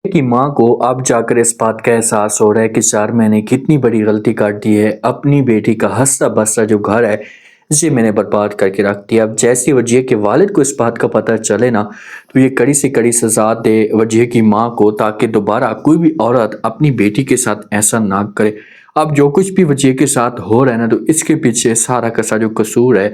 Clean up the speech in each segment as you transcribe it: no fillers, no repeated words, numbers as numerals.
کی ماں کو اب جا کر اس بات کا احساس ہو رہا ہے کہ یار میں نے کتنی بڑی غلطی کر دی ہے، اپنی بیٹی کا ہنستا بستا جو گھر ہے اسے میں نے برباد کر کے رکھ دیا۔ اب جیسی وجیہ کے والد کو اس بات کا پتہ چلے نا تو یہ کڑی سے کڑی سزا دے وجیہ کی ماں کو، تاکہ دوبارہ کوئی بھی عورت اپنی بیٹی کے ساتھ ایسا نہ کرے۔ اب جو کچھ بھی وجیہ کے ساتھ ہو رہا ہے نا، تو اس کے پیچھے سارا کا سارا جو قصور ہے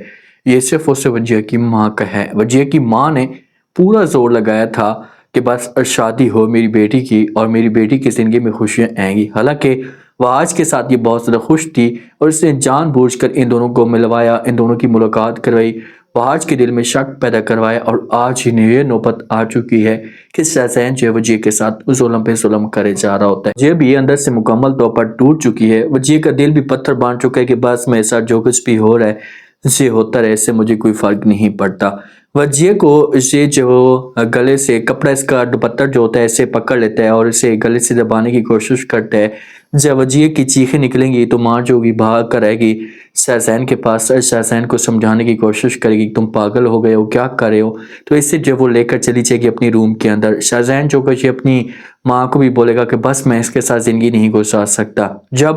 یہ صرف اس وجیہ کی ماں کا ہے۔ وجیہ کی ماں نے پورا زور لگایا تھا کہ بس شادی ہو میری بیٹی کی اور میری بیٹی کی زندگی میں خوشیاں آئیں گی، حالانکہ وہ آج کے ساتھ یہ بہت زیادہ خوش تھی اور اس نے جان بوجھ کر ان دونوں کو ملوایا، ان دونوں کی ملاقات کروائی، وہ آج کے دل میں شک پیدا کروایا، اور آج ہی یہ نوبت آ چکی ہے کہ شہزین جو ہے وجیہ کے ساتھ ظلم پہ ظلم کرے جا رہا ہوتا ہے۔ یہ بھی اندر سے مکمل طور پر ٹوٹ چکی ہے، وجیہ کا دل بھی پتھر بان چکا ہے کہ بس میرے ساتھ جو کچھ بھی ہو رہا ہے اسے ہوتا رہے، اس سے مجھے کوئی فرق نہیں پڑتا۔ وجیہ کو اسے جو گلے سے کپڑا، اس کا دوپٹہ جو ہوتا ہے اسے پکڑ لیتا ہے اور اسے گلے سے دبانے کی کوشش کرتا ہے۔ جب وجیہ کی چیخیں نکلیں گی تو ماں جو ہوگی بھاگ کر آئے گی شہزین کے پاس، شہزین کو سمجھانے کی کوشش کرے گی تم پاگل ہو گئے ہو، کیا کر رہے ہو، تو اس سے جب وہ لے کر چلی جائے گی اپنی روم کے اندر۔ شہزین جو کچھ اپنی ماں کو بھی بولے گا کہ بس میں اس کے ساتھ زندگی نہیں گزار سکتا۔ جب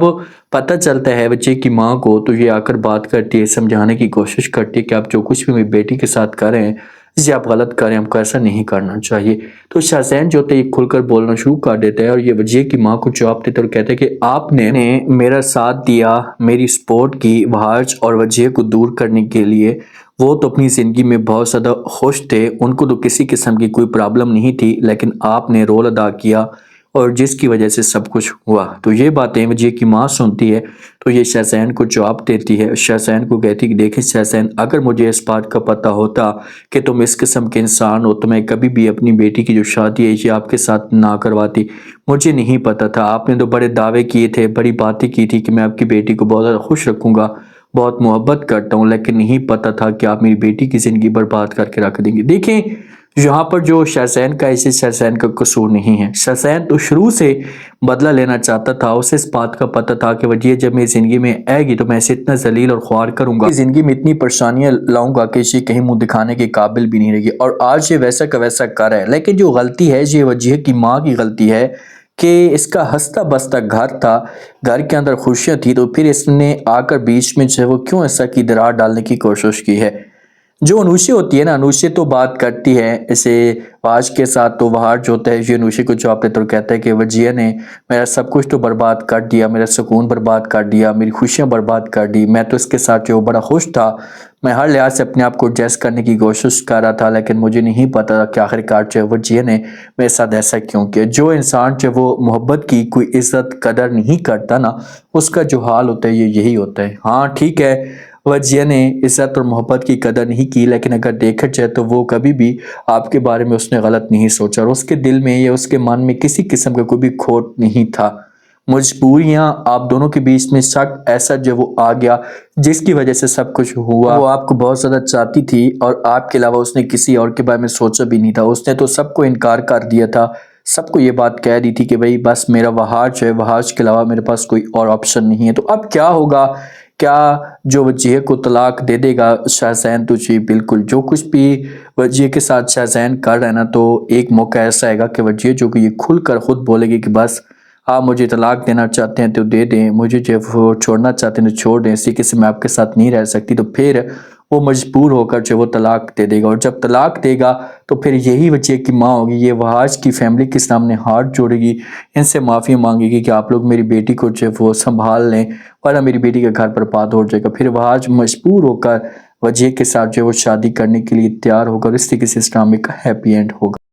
پتہ چلتا ہے وجیہ کی ماں کو تو یہ آ کر بات کرتی ہے، سمجھانے کی کوشش کرتی ہے کہ آپ جو کچھ بھی میری بیٹی کے ساتھ کر رہے ہیں اسے آپ غلط کر رہے ہیں، ہم کو ایسا نہیں کرنا چاہیے۔ تو شہزین جو ہوتا ہے یہ کھل کر بولنا شروع کر دیتا ہے اور یہ وجیہ کی ماں کو جواب دیتا ہے اور کہتا ہے کہ آپ نے میرا ساتھ دیا، میری سپورٹ کی وہاج اور وجیہ کو دور کرنے کے لیے۔ وہ تو اپنی زندگی میں بہت زیادہ خوش تھے، ان کو تو کسی قسم کی کوئی پرابلم نہیں تھی، لیکن آپ نے رول ادا کیا اور جس کی وجہ سے سب کچھ ہوا۔ تو یہ باتیں وجیہ کی ماں سنتی ہے تو یہ شہزین کو جواب دیتی ہے، شہزین کو کہتی ہے کہ دیکھیں شہزین، اگر مجھے اس بات کا پتہ ہوتا کہ تم اس قسم کے انسان ہو تو میں کبھی بھی اپنی بیٹی کی جو شادی ہے یہ آپ کے ساتھ نہ کرواتی۔ مجھے نہیں پتا تھا، آپ نے تو بڑے دعوے کیے تھے، بڑی باتیں کی تھی کہ میں آپ کی بیٹی کو بہت زیادہ خوش رکھوں گا، بہت محبت کرتا ہوں، لیکن نہیں پتا تھا کہ آپ میری بیٹی کی زندگی برباد کر کے رکھ دیں گے۔ دیکھیں یہاں پر جو شہزین کا اسے شہزین کا قصور نہیں ہے، شہزین تو شروع سے بدلہ لینا چاہتا تھا، اسے اس بات کا پتہ تھا کہ وجیہ جب میری زندگی میں آئے گی تو میں اسے اتنا ذلیل اور خوار کروں گا، زندگی میں اتنی پریشانیاں لاؤں گا کہ اسے کہیں منہ دکھانے کے قابل بھی نہیں رہے گی، اور آج یہ ویسا کا ویسا کر رہا ہے۔ لیکن جو غلطی ہے یہ وجیہ کی ماں کی غلطی ہے کہ اس کا ہنستا بستا گھر تھا، گھر کے اندر خوشیاں تھی، تو پھر اس نے آ کر بیچ میں جو ہے وہ کیوں ایسا کی درار ڈالنے کی کوشش کی ہے۔ جو انوشے ہوتی ہے نا، انوشے تو بات کرتی ہے اسے آج کے ساتھ، تو وہاں جو ہوتا ہے یہ انوشے کو جواب دیتا اور کہتا ہے کہ وجیہ نے میرا سب کچھ تو برباد کر دیا، میرا سکون برباد کر دیا، میری خوشیاں برباد کر دی، میں تو اس کے ساتھ جو بڑا خوش تھا، میں ہر لحاظ سے اپنے آپ کو ایڈجسٹ کرنے کی کوشش کر رہا تھا، لیکن مجھے نہیں پتا تھا کہ آخرکار جو ہے وجیہ نے میرے ساتھ ایسا کیوں کیا۔ جو انسان جو وہ محبت کی کوئی عزت قدر نہیں کرتا نا، اس کا جو حال ہوتا ہے یہ یہی ہوتا ہے۔ ہاں ٹھیک ہے، وجیہ نے عزت اور محبت کی قدر نہیں کی، لیکن اگر دیکھا جائے تو وہ کبھی بھی آپ کے بارے میں اس نے غلط نہیں سوچا، اور اس کے دل میں یا اس کے من میں کسی قسم کا کوئی بھی کھوٹ نہیں تھا۔ مجبوریاں آپ دونوں کے بیچ میں شک ایسا جو وہ آ گیا جس کی وجہ سے سب کچھ ہوا، وہ آپ کو بہت زیادہ چاہتی تھی اور آپ کے علاوہ اس نے کسی اور کے بارے میں سوچا بھی نہیں تھا، اس نے تو سب کو انکار کر دیا تھا، سب کو یہ بات کہہ دی تھی کہ بھئی بس میرا وہاج ہے، وہاج کے علاوہ میرے پاس کوئی اور آپشن نہیں ہے۔ تو اب کیا ہوگا؟ کیا جو وجیہ کو طلاق دے دے گا شہزین؟ تو جی بالکل، جو کچھ بھی وجیہ کے ساتھ شہزین کر رہا ہے نا، تو ایک موقع ایسا آئے گا کہ وجیہ جو کہ یہ کھل کر خود بولے گی کہ بس آپ مجھے طلاق دینا چاہتے ہیں تو دے دیں، مجھے جو وہ چھوڑنا چاہتے ہیں تو چھوڑ دیں، اسی سے میں آپ کے ساتھ نہیں رہ سکتی۔ تو پھر وہ مجبور ہو کر جو وہ طلاق دے دے گا، اور جب طلاق دے گا تو پھر یہی وجیہ کی ماں ہوگی، یہ وہاج کی فیملی کے سامنے ہاتھ جوڑے گی، ان سے معافی مانگے گی کہ آپ لوگ میری بیٹی کو جو وہ سنبھال لیں ورنہ میری بیٹی کا گھر برباد ہو جائے گا۔ پھر وہاج مجبور ہو کر وجیہ کے ساتھ جو وہ شادی کرنے کے لیے تیار ہوگا، اور اس طریقے سے اس ڈرامے کا ہیپی اینڈ ہوگا۔